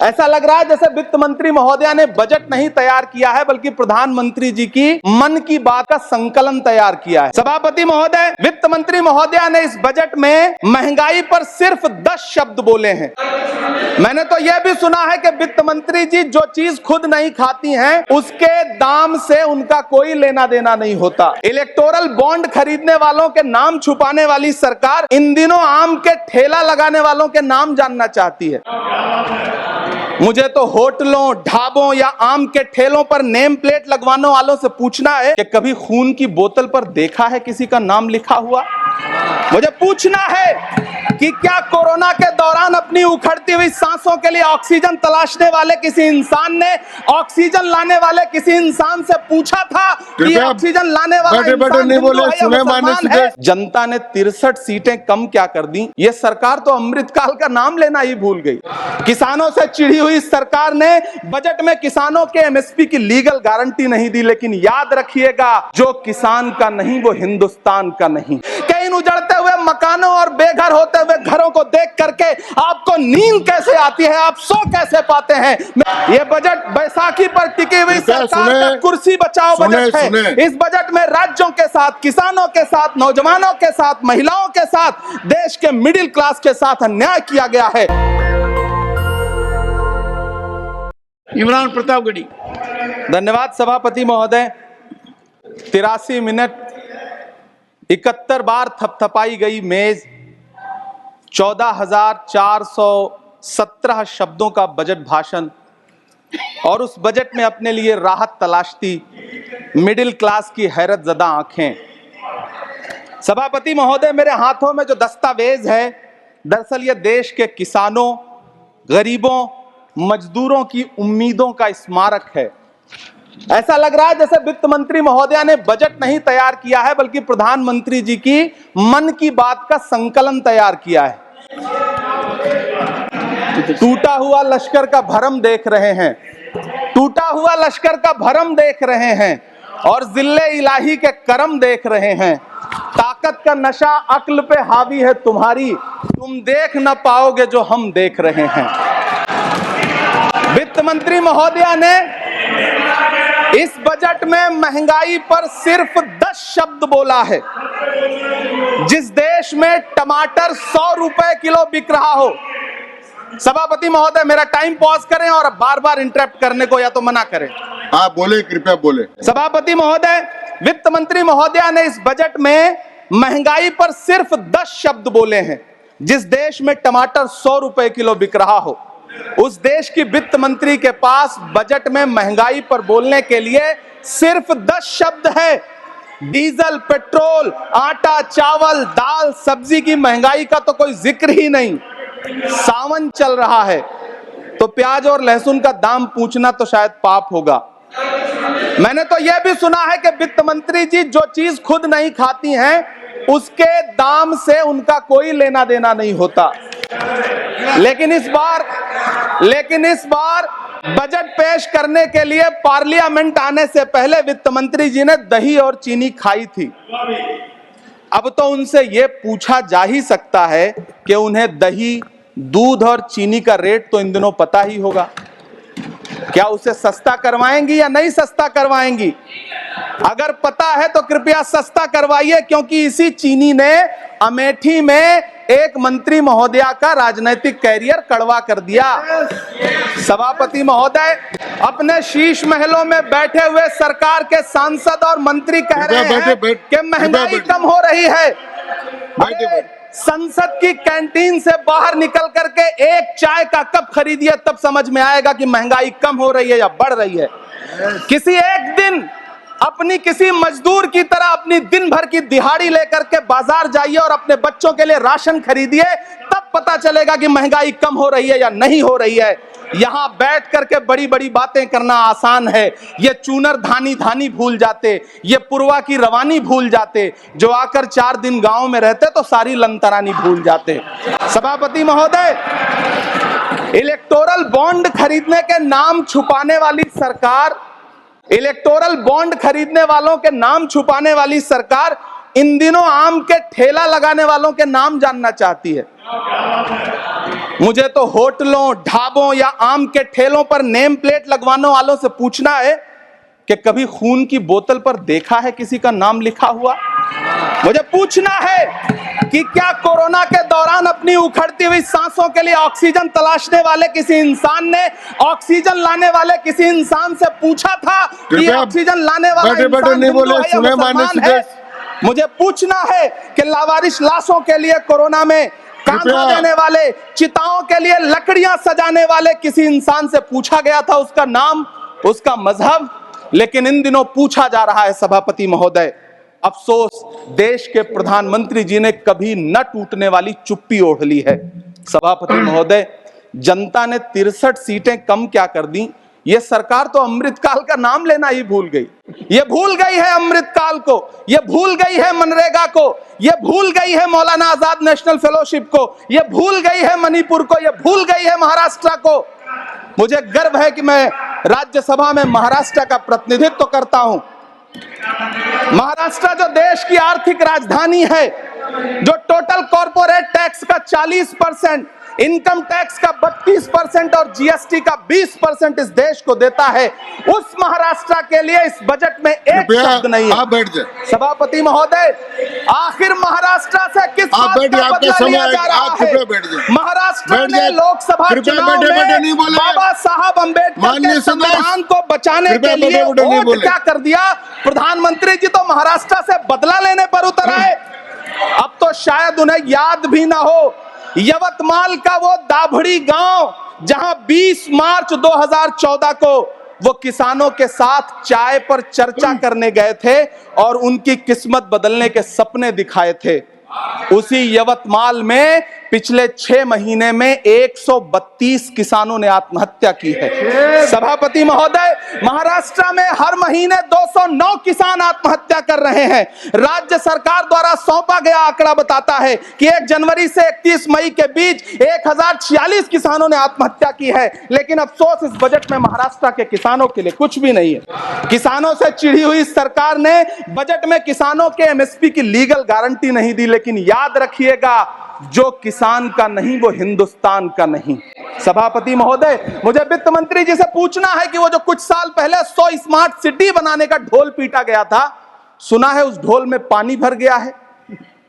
ऐसा लग रहा है जैसे वित्त मंत्री महोदया ने बजट नहीं तैयार किया है बल्कि प्रधानमंत्री जी की मन की बात का संकलन तैयार किया है। सभापति महोदय, वित्त मंत्री महोदया ने इस बजट में महंगाई पर सिर्फ 10 शब्द बोले हैं। मैंने तो यह भी सुना है कि वित्त मंत्री जी जो चीज खुद नहीं खाती हैं उसके दाम से उनका कोई लेना देना नहीं होता। इलेक्टोरल बॉन्ड खरीदने वालों के नाम छुपाने वाली सरकार इन दिनों आम के ठेला लगाने वालों के नाम जानना चाहती है। मुझे तो होटलों, ढाबों या आम के ठेलों पर नेम प्लेट लगवाने वालों से पूछना है कि कभी खून की बोतल पर देखा है किसी का नाम लिखा हुआ? मुझे पूछना है कि क्या कोरोना के दौरान अपनी उखड़ती हुई सांसों के लिए ऑक्सीजन तलाशने वाले किसी इंसान ने ऑक्सीजन लाने वाले किसी इंसान से पूछा था कि ऑक्सीजन लाने वाला इंसान मुसलमान है? जनता ने 63 सीटें कम क्या कर दी? ये सरकार तो अमृतकाल का नाम लेना ही भूल गई। किसानों से चिढ़ी हुई सरकार ने बजट में किसानों के एमएसपी की लीगल गारंटी नहीं दी। लेकिन याद रखिएगा, जो किसान का नहीं वो हिंदुस्तान का नहीं। कई उजड़ते हुए मकानों और बेघर होते हुए घरों को देख करके आपको नींद कैसे आती है, आप सो कैसे पाते हैं? ये बजट बैसाखी पर टिकी हुई सरकार का कुर्सी बचाओ बजट है। इस बजट में राज्यों के साथ, किसानों के साथ, नौजवानों के साथ, महिलाओं के साथ, देश के मिडिल क्लास के साथ अन्याय किया गया है। इमरान प्रतापगढ़ी। धन्यवाद सभापति महोदय। 83 मिनट 71 बार थपथपाई गई मेज, 14,417 शब्दों का बजट भाषण और उस बजट में अपने लिए राहत तलाशती मिडिल क्लास की हैरत ज़दा आंखें। सभापति महोदय, मेरे हाथों में जो दस्तावेज है दरअसल ये देश के किसानों, गरीबों, मजदूरों की उम्मीदों का स्मारक है। ऐसा लग रहा है जैसे वित्त मंत्री महोदया ने बजट नहीं तैयार किया है बल्कि प्रधानमंत्री जी की मन की बात का संकलन तैयार किया है। टूटा हुआ लश्कर का भरम देख रहे हैं, टूटा हुआ लश्कर का भरम देख रहे हैं और जिल्ले इलाही के करम देख रहे हैं। ताकत का नशा अक्ल पे हावी है तुम्हारी, तुम देख न पाओगे जो हम देख रहे हैं। वित्त मंत्री महोदया ने इस बजट में महंगाई पर सिर्फ 10 शब्द बोला है। जिस देश में टमाटर 100 रुपए किलो बिक रहा हो। सभापति महोदय, मेरा टाइम पॉज करें और बार बार इंटरप्ट करने को या तो मना करें। हाँ बोले, कृपया बोले। सभापति महोदय, वित्त मंत्री महोदया ने इस बजट में महंगाई पर सिर्फ 10 शब्द बोले हैं। जिस देश में टमाटर 100 रुपए किलो बिक रहा हो उस देश की वित्त मंत्री के पास बजट में महंगाई पर बोलने के लिए सिर्फ 10 शब्द है। डीजल, पेट्रोल, आटा, चावल, दाल, सब्जी की महंगाई का तो कोई जिक्र ही नहीं। सावन चल रहा है तो प्याज और लहसुन का दाम पूछना तो शायद पाप होगा। मैंने तो यह भी सुना है कि वित्त मंत्री जी जो चीज खुद नहीं खाती हैं उसके दाम से उनका कोई लेना देना नहीं होता। लेकिन इस बार बजट पेश करने के लिए पार्लियामेंट आने से पहले वित्त मंत्री जी ने दही और चीनी खाई थी। अब तो उनसे यह पूछा जा ही सकता है कि उन्हें दही, दूध और चीनी का रेट तो इन दिनों पता ही होगा। क्या उसे सस्ता करवाएंगी या नहीं सस्ता करवाएंगी? अगर पता है तो कृपया सस्ता करवाइए, क्योंकि इसी चीनी ने अमेठी में एक मंत्री महोदया का राजनीतिक कैरियर कड़वा कर दिया। सभापति महोदय, अपने शीश महलों में बैठे हुए सरकार के सांसद और मंत्री कह रहे हैं कि महंगाई कम हो रही है। संसद की कैंटीन से बाहर निकल करके एक चाय का कप खरीदिए, तब समझ में आएगा कि महंगाई कम हो रही है या बढ़ रही है। किसी एक दिन अपनी किसी मजदूर की तरह अपनी दिन भर की दिहाड़ी लेकर के बाजार जाइए और अपने बच्चों के लिए राशन खरीदिए, तब पता चलेगा कि महंगाई कम हो रही है या नहीं हो रही है। यहां बैठ करके बड़ी बड़ी बातें करना आसान है। ये चूनर धानी धानी भूल जाते, ये पुरवा की रवानी भूल जाते, जो आकर 4 दिन गांव में रहते तो सारी लंतरानी भूल जाते। सभापति महोदय, इलेक्टोरल बॉन्ड खरीदने के नाम छुपाने वाली सरकार, इलेक्टोरल बॉन्ड खरीदने वालों के नाम छुपाने वाली सरकार इन दिनों आम के ठेला लगाने वालों के नाम जानना चाहती है। मुझे तो होटलों, ढाबों या आम के ठेलों पर नेम प्लेट लगवाने वालों से पूछना है कि कभी खून की बोतल पर देखा है किसी का नाम लिखा हुआ? मुझे पूछना है कि क्या कोरोना के दौरान अपनी उखड़ती हुई सांसों के लिए ऑक्सीजन तलाशने वाले किसी इंसान ने ऑक्सीजन लाने वाले किसी इंसान से पूछा था कि ऑक्सीजन लाने वाला इंसान नहीं बोले, हिंदू है या सुने माननीय मुसलमान है? मुझे पूछना है कि लावारिश लाशों के लिए कोरोना में कांधा देने वाले, चिताओं के लिए लकड़ियां सजाने वाले किसी इंसान से पूछा गया था उसका नाम, उसका मजहब? लेकिन इन दिनों पूछा जा रहा है सभापति महोदय। अफसोस, देश के प्रधानमंत्री जी ने कभी न टूटने वाली चुप्पी ओढ़ ली है। सभापति महोदय, जनता ने 63 सीटें कम क्या कर दी, ये सरकार तो अमृतकाल का नाम लेना ही भूल गई। ये भूल गई है अमृतकाल को, ये भूल गई है मनरेगा को, ये भूल गई है मौलाना आजाद नेशनल फेलोशिप को, ये भूल गई है मणिपुर को, ये भूल गई है महाराष्ट्र को। मुझे गर्व है कि मैं राज्यसभा में महाराष्ट्र का प्रतिनिधित्व करता हूं। महाराष्ट्र जो देश की आर्थिक राजधानी है, जो टोटल कॉर्पोरेट टैक्स का 40%, इनकम टैक्स का 32% और जीएसटी का 20% इस देश को देता है, उस महाराष्ट्र के लिए इस बजट में एक शब्द नहीं है। आप बैठ जाए। सभापति महोदय, आखिर महाराष्ट्र से किस बात का बदला लिया जा रहा है? महाराष्ट्र ने लोकसभा चुनाव में बाबा साहब अम्बेडकर के संविधान को बचाने के लिए वोट क्या कर दिया? प्रधानमंत्री जी तो महाराष्ट्र से बदला लेने पर उतर आए। अब तो शायद उन्हें याद भी ना हो यवतमाल का वो दाभड़ी गांव, जहां 20 मार्च 2014 को वो किसानों के साथ चाय पर चर्चा करने गए थे और उनकी किस्मत बदलने के सपने दिखाए थे। उसी यवतमाल में पिछले 6 महीने में 132 किसानों ने आत्महत्या की है। सभापति महोदय, महाराष्ट्र में हर महीने 209 किसान आत्महत्या कर रहे हैं। राज्य सरकार द्वारा सौंपा गया आंकड़ा बताता है कि 1 जनवरी से 31 मई के बीच 1046 किसानों ने आत्महत्या की है। लेकिन अफसोस, इस बजट में महाराष्ट्र के किसानों के लिए कुछ भी नहीं है। किसानों से चिढ़ी हुई सरकार ने बजट में किसानों के एमएसपी की लीगल गारंटी नहीं दी। लेकिन याद रखिएगा, जो किसान का नहीं वो हिंदुस्तान का नहीं। सभापति महोदय, मुझे वित्त मंत्री जी से पूछना है कि वो जो कुछ साल पहले 100 स्मार्ट सिटी बनाने का ढोल पीटा गया था, सुना है उस ढोल में पानी भर गया है,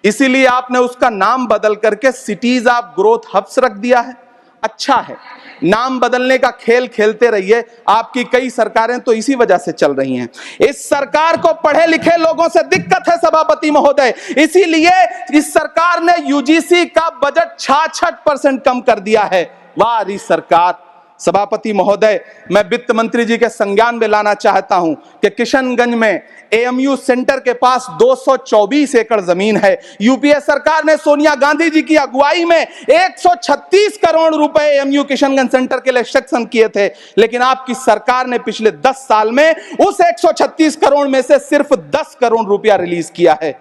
इसीलिए आपने उसका नाम बदल करके सिटीज ऑफ ग्रोथ हब्स रख दिया है। अच्छा है, नाम बदलने का खेल खेलते रहिए, आपकी कई सरकारें तो इसी वजह से चल रही हैं। इस सरकार को पढ़े लिखे लोगों से दिक्कत है सभापति महोदय, इसीलिए इस सरकार ने यूजीसी का बजट 66% कम कर दिया है। वाह सरकार। सभापति महोदय, मैं वित्त मंत्री जी के संज्ञान में लाना चाहता हूं कि किशनगंज में एएमयू सेंटर के पास 224 एकड़ जमीन है। यूपीए सरकार ने सोनिया गांधी जी की अगुवाई में 136 करोड़ रुपए एएमयू किशनगंज सेंटर के लिए सेक्शन किए थे। लेकिन आपकी सरकार ने पिछले 10 साल में उस 136 करोड़ में से सिर्फ 10 करोड़ रुपया रिलीज किया है।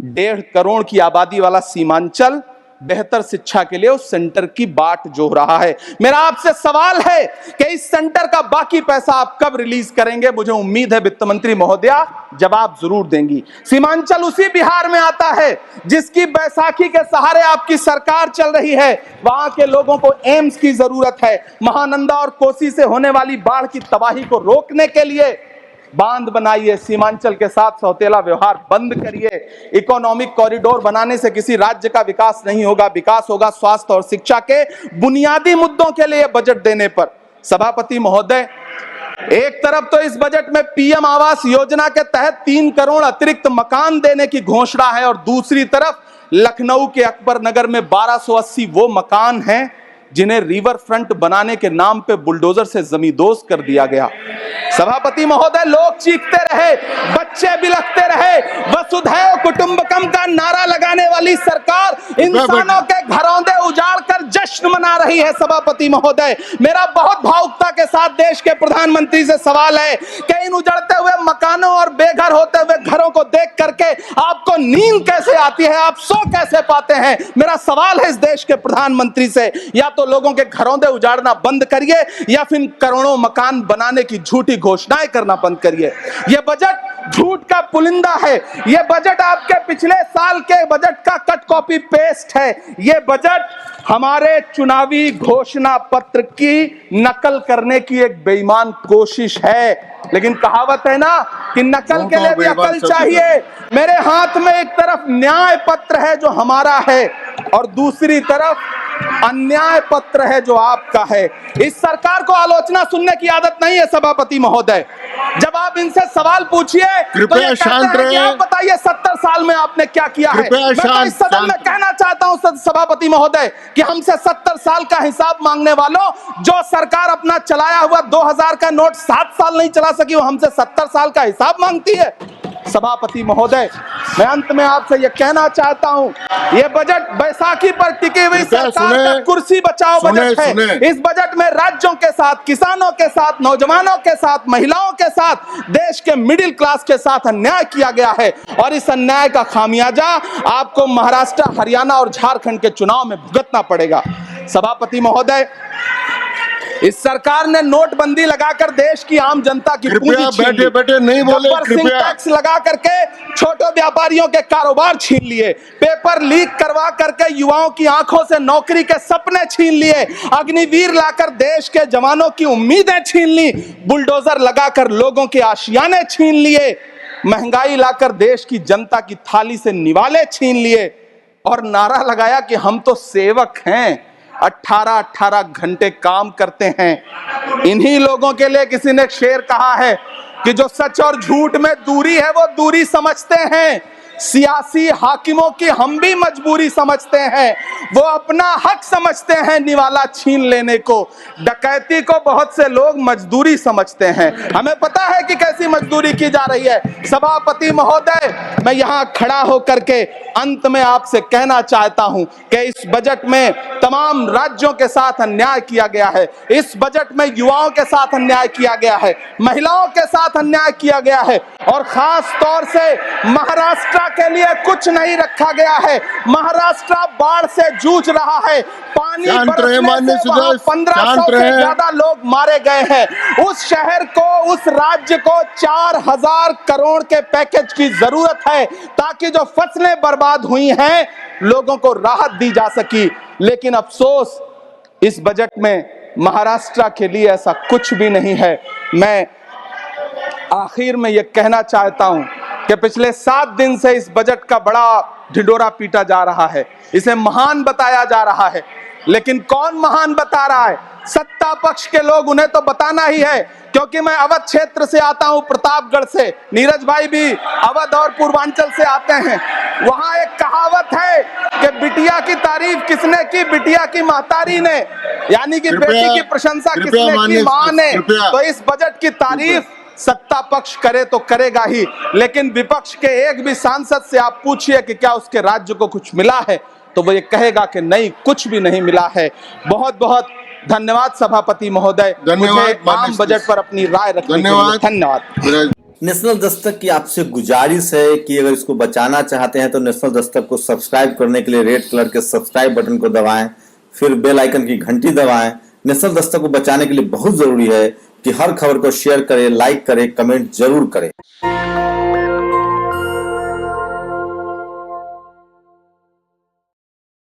1.5 करोड़ की आबादी वाला सीमांचल बेहतर शिक्षा के लिए उस सेंटर की बाट जोह रहा है। मेरा आपसे सवाल है कि इस सेंटर का बाकी पैसा आप कब रिलीज करेंगे? मुझे उम्मीद है वित्त मंत्री महोदया जवाब जरूर देंगी। सीमांचल उसी बिहार में आता है जिसकी बैसाखी के सहारे आपकी सरकार चल रही है। वहां के लोगों को एम्स की जरूरत है। महानंदा और कोसी से होने वाली बाढ़ की तबाही को रोकने के लिए बांध बनाइए, सीमांचल के साथ सौतेला व्यवहार बंद करिए। इकोनॉमिक कॉरिडोर बनाने से किसी राज्य का विकास नहीं होगा, विकास होगा स्वास्थ्य और शिक्षा के बुनियादी मुद्दों के लिए बजट देने पर। सभापति महोदय, एक तरफ तो इस बजट में पीएम आवास योजना के तहत 3 करोड़ अतिरिक्त मकान देने की घोषणा है और दूसरी तरफ लखनऊ के अकबर नगर में 1280 वो मकान हैं जिन्हें रिवर फ्रंट बनाने के नाम पे बुलडोजर से जमींदोज कर दिया गया। सभापति महोदय, लोग चीखते रहे, बच्चे बिलखते रहे, वसुधैव कुटुंबकम का नारा लगाने वाली सरकार इंसानों के घरौंदे उजाड़ कर जश्न मना रही है। सभापति महोदय, मेरा बहुत भावुकता के साथ देश के प्रधानमंत्री से सवाल है कि इन उजड़ते हुए मकानों और बेघर होते हुए घरों को देख करके आपको नींद कैसे आती है, आप सो कैसे पाते हैं? मेरा सवाल है इस देश के प्रधानमंत्री से। या तो लोगों के घरौंदे उजाड़ना बंद करिए या फिर करोड़ों मकान बनाने की झूठी घोषणाएं करना बंद करिए। यह बजट झूठ का पुलिंदा है। यह बजट आपके पिछले साल के बजट का कट कॉपी पेस्ट है। यह बजट हमारे चुनावी घोषणा पत्र की नकल करने की एक बेईमान कोशिश है। लेकिन कहावत है ना कि नकल के लिए भी अकल चाहिए। मेरे हाथ में एक तरफ न्याय पत्र है जो हमारा है और दूसरी तरफ अन्याय पत्र है जो आपका है। इस सरकार को आलोचना सुनने की आदत नहीं है सभापति महोदय। जब आप इनसे सवाल पूछिए तो ये कहते हैं कि आप बताइए 70 साल में आपने क्या किया है। मैं तो इस सदन में कहना चाहता हूं सभापति महोदय कि हमसे 70 साल का हिसाब मांगने वालों, जो सरकार अपना चलाया हुआ 2000 का नोट 7 साल नहीं चला सकी, वो हमसे 70 साल का हिसाब मांगती है। सभापति महोदय, मैं अंत में आपसे यह कहना चाहता हूं, यह बजट बैसाखी पर टिकी हुई सरकार का कुर्सी बचाओ बजट है। इस बजट में राज्यों के साथ, किसानों के साथ, नौजवानों के साथ, महिलाओं के साथ, देश के मिडिल क्लास के साथ अन्याय किया गया है और इस अन्याय का खामियाजा आपको महाराष्ट्र, हरियाणा और झारखंड के चुनाव में भुगतना पड़ेगा। सभापति महोदय, इस सरकार ने नोटबंदी लगाकर देश की आम जनता की पूंजी छीन ली। बैठे नहीं बोले, कृपया टैक्स लगा करके छोटे व्यापारियों के कारोबार छीन लिए, पेपर लीक करवा करके युवाओं की आंखों से नौकरी के सपने छीन लिए, अग्निवीर लाकर देश के जवानों की उम्मीदें छीन ली, बुलडोजर लगाकर लोगों के आशियाने छीन लिए, महंगाई लाकर देश की जनता की थाली से निवाले छीन लिए और नारा लगाया कि हम तो सेवक हैं, 18-18 घंटे काम करते हैं। इन्हीं लोगों के लिए किसी ने शेर कहा है कि जो सच और झूठ में दूरी है वो दूरी समझते हैं। सियासी हाकिमों की हम भी मजबूरी समझते हैं। वो अपना हक समझते हैं निवाला छीन लेने को। डकैती को बहुत से लोग मजदूरी समझते हैं। हमें पता है कि कैसी मजदूरी की जा रही है। सभापति महोदय, मैं यहाँ खड़ा होकर के अंत में आपसे कहना चाहता हूं कि इस बजट में तमाम राज्यों के साथ अन्याय किया गया है। इस बजट में युवाओं के साथ अन्याय किया गया है, महिलाओं के साथ अन्याय किया गया है और खास तौर से महाराष्ट्र के लिए कुछ नहीं रखा गया है। महाराष्ट्र बाढ़ से जूझ रहा है। पानी बरसने से वहां 1500 से ज्यादा लोग मारे गए हैं। उस शहर को, उस राज्य को 4000 करोड़ के पैकेज की जरूरत है ताकि जो फसलें बर्बाद हुई हैं लोगों को राहत दी जा सकी। लेकिन अफसोस, इस बजट में महाराष्ट्र के लिए ऐसा कुछ भी नहीं है। मैं आखिर में यह कहना चाहता हूं कि पिछले 7 दिन से इस बजट का बड़ा ढिंढोरा पीटा जा रहा है। इसे महान बताया जा रहा है, लेकिन कौन महान बता रहा है? सत्ता पक्ष के लोग, उन्हें तो बताना ही है। क्योंकि मैं अवध क्षेत्र से आता हूं, प्रतापगढ़ से, नीरज भाई भी अवध और पूर्वांचल से आते हैं। वहां एक कहावत है कि बिटिया की तारीफ किसने की? बिटिया की महतारी ने, यानी कि बेटी की प्रशंसा किसने की? मां ने। तो इस बजट की तारीफ सत्ता पक्ष करे तो करेगा ही, लेकिन विपक्ष के एक भी सांसद से आप पूछिए कि क्या उसके राज्य को कुछ मिला है, तो वो ये कहेगा कि नहीं, कुछ भी नहीं मिला है। बहुत बहुत धन्यवाद सभापति महोदय, मुझे आम बजट पर अपनी राय रखने के लिए धन्यवाद। नेशनल दस्तक की आपसे गुजारिश है कि अगर इसको बचाना चाहते हैं तो नेशनल दस्तक को सब्सक्राइब करने के लिए रेड कलर के सब्सक्राइब बटन को दबाएं, फिर बेल आइकन की घंटी दबाएं। नेशनल दस्तक को बचाने के लिए बहुत जरूरी है कि हर खबर को शेयर करें, लाइक करें, कमेंट जरूर करें।